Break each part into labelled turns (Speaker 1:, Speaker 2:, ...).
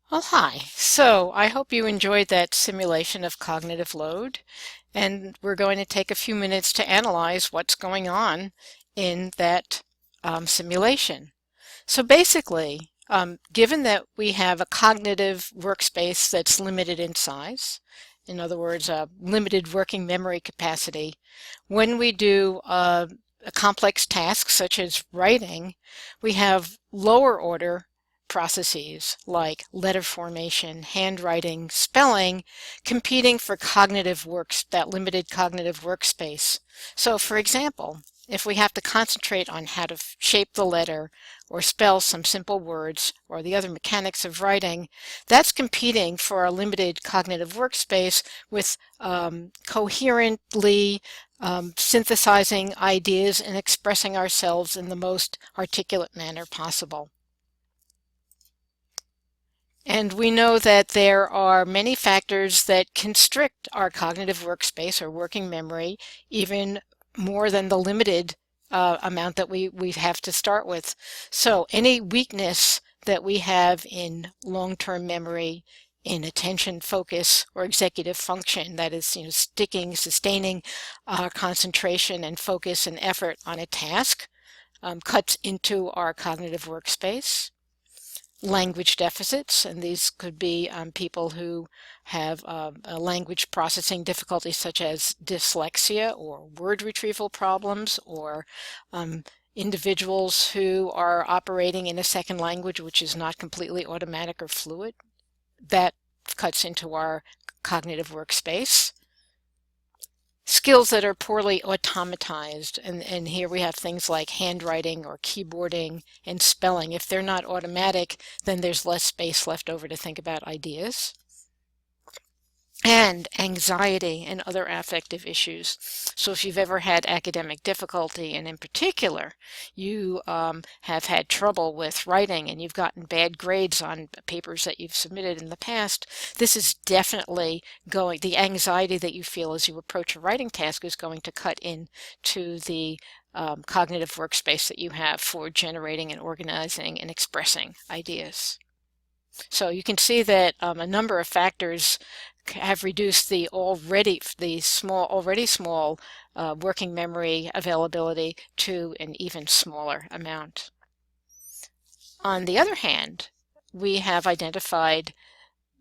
Speaker 1: Well, hi. So I hope you enjoyed that simulation of cognitive load, and we're going to take a few minutes to analyze what's going on in that simulation. So basically, given that we have a cognitive workspace that's limited in size, in other words, a limited working memory capacity, when we do a complex task such as writing, we have lower order processes like letter formation, handwriting, spelling, competing for that limited cognitive workspace. So for example, if we have to concentrate on how to shape the letter or spell some simple words or the other mechanics of writing, that's competing for our limited cognitive workspace with coherently synthesizing ideas and expressing ourselves in the most articulate manner possible. And we know that there are many factors that constrict our cognitive workspace or working memory even more than the limited amount that we have to start with. So any weakness that we have in long-term memory, in attention, focus, or executive function, that is, sustaining concentration and focus and effort on a task, cuts into our cognitive workspace. Language deficits, and these could be people who have language processing difficulties such as dyslexia or word retrieval problems, or individuals who are operating in a second language which is not completely automatic or fluid. That cuts into our cognitive workspace. Skills that are poorly automatized, and here we have things like handwriting or keyboarding and spelling. If they're not automatic, then there's less space left over to think about ideas. And anxiety and other affective issues. So if you've ever had academic difficulty, and in particular you have had trouble with writing and you've gotten bad grades on papers that you've submitted in the past, this is definitely the anxiety that you feel as you approach a writing task is going to cut into the cognitive workspace that you have for generating and organizing and expressing ideas. So you can see that a number of factors have reduced the already small working memory availability to an even smaller amount. On the other hand, we have identified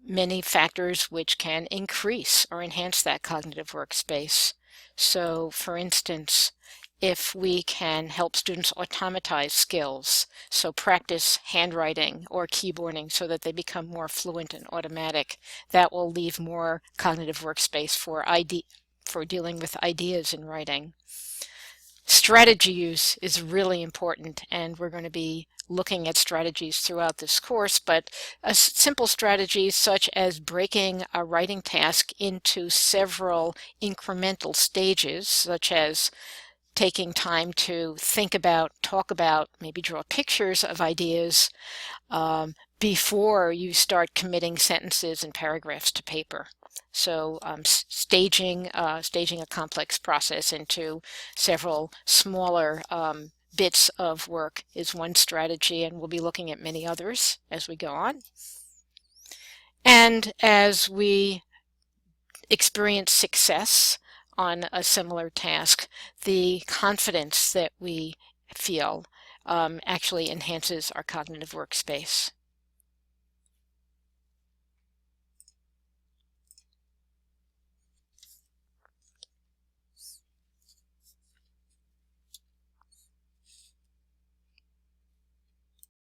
Speaker 1: many factors which can increase or enhance that cognitive workspace. So, for instance, if we can help students automatize skills, so practice handwriting or keyboarding so that they become more fluent and automatic, that will leave more cognitive workspace for dealing with ideas in writing. Strategy use is really important, and we're going to be looking at strategies throughout this course, but a simple strategy such as breaking a writing task into several incremental stages, such as taking time to think about, talk about, maybe draw pictures of ideas before you start committing sentences and paragraphs to paper. So staging a complex process into several smaller bits of work is one strategy, and we'll be looking at many others as we go on. And as we experience success on a similar task, the confidence that we feel actually enhances our cognitive workspace.